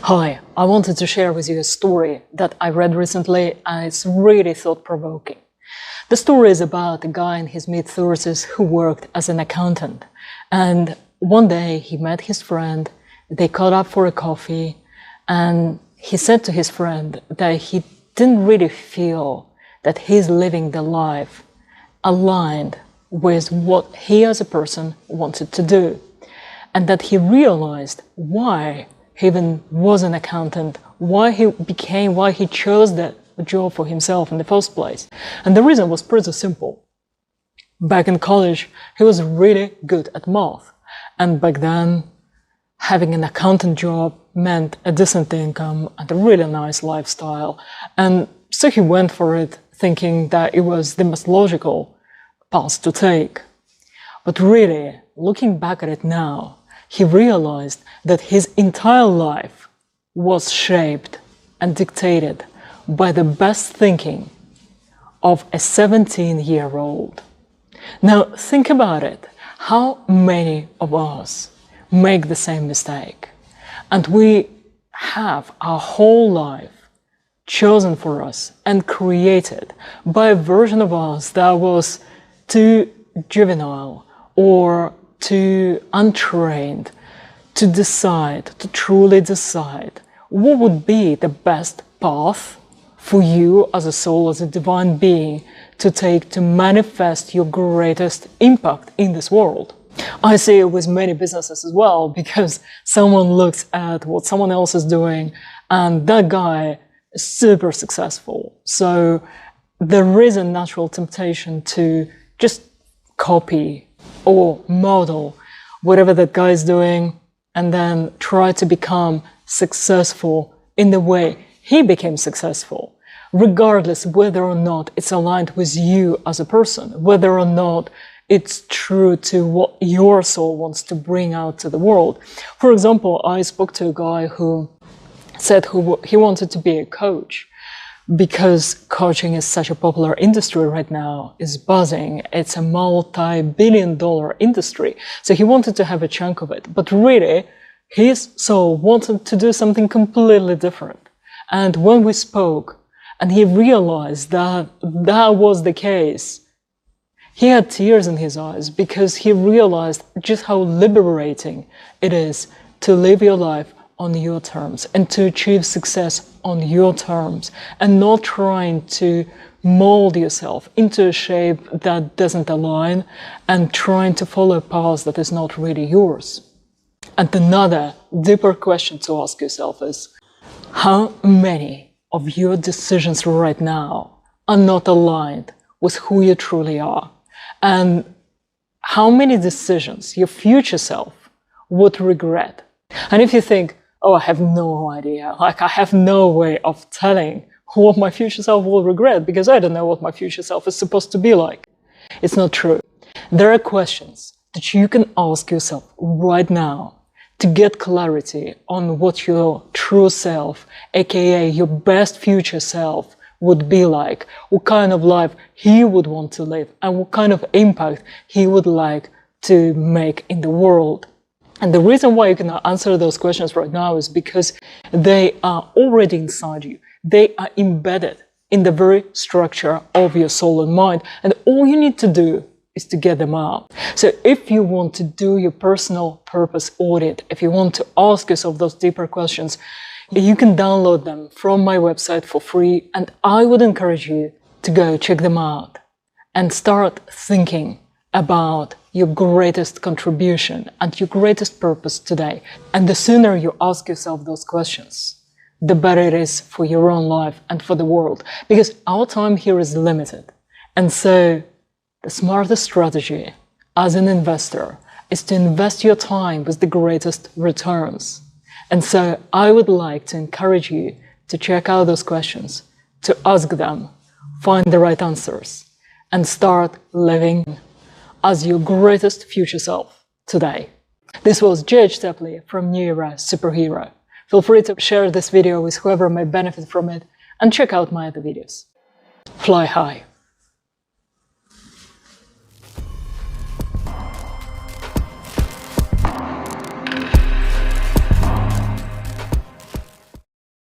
Hi, I wanted to share with you a story that I read recently and it's really thought-provoking. The story is about a guy in his mid-30s who worked as an accountant. And one day he met his friend, they caught up for a coffee, and he said to his friend that he didn't really feel that he's living the life aligned with what he as a person wanted to do. And that he realized why he even was an accountant, why he chose that job for himself in the first place. And the reason was pretty simple. Back in college, he was really good at math. And back then, having an accountant job meant a decent income and a really nice lifestyle. And so he went for it, thinking that it was the most logical path to take. But really, looking back at it now, he realized that his entire life was shaped and dictated by the best thinking of a 17-year-old. Now, think about it. How many of us make the same mistake? And we have our whole life chosen for us and created by a version of us that was too juvenile or too untrained to decide, to truly decide what would be the best path for you as a soul, as a divine being, to take to manifest your greatest impact in this world. I see it with many businesses as well, because someone looks at what someone else is doing and that guy is super successful. So there is a natural temptation to just copy or model whatever that guy is doing and then try to become successful in the way he became successful, regardless whether or not it's aligned with you as a person, whether or not it's true to what your soul wants to bring out to the world. For example, I spoke to a guy who said he wanted to be a coach, because coaching is such a popular industry right now, is buzzing. It's a multi-billion-dollar industry. So he wanted to have a chunk of it. But really, his soul wanted to do something completely different. And when we spoke, and he realized that that was the case, he had tears in his eyes, because he realized just how liberating it is to live your life on your terms and to achieve success on your terms, and not trying to mold yourself into a shape that doesn't align and trying to follow a path that is not really yours. And another deeper question to ask yourself is, how many of your decisions right now are not aligned with who you truly are? And how many decisions your future self would regret? And if you think, oh, I have no idea, like I have no way of telling what my future self will regret because I don't know what my future self is supposed to be like. It's not true. There are questions that you can ask yourself right now to get clarity on what your true self, aka your best future self, would be like, what kind of life he would want to live, and what kind of impact he would like to make in the world. And the reason why you can answer those questions right now is because they are already inside you. They are embedded in the very structure of your soul and mind. And all you need to do is to get them out. So if you want to do your personal purpose audit, if you want to ask yourself those deeper questions, you can download them from my website for free. And I would encourage you to go check them out and start thinking about your greatest contribution and your greatest purpose today. And the sooner you ask yourself those questions, the better it is for your own life and for the world. Because our time here is limited. And so the smartest strategy as an investor is to invest your time with the greatest returns. And so I would like to encourage you to check out those questions, to ask them, find the right answers, and start living as your greatest future self today. This was J.H. Tepley from New Era Superhero. Feel free to share this video with whoever may benefit from it and check out my other videos. Fly high.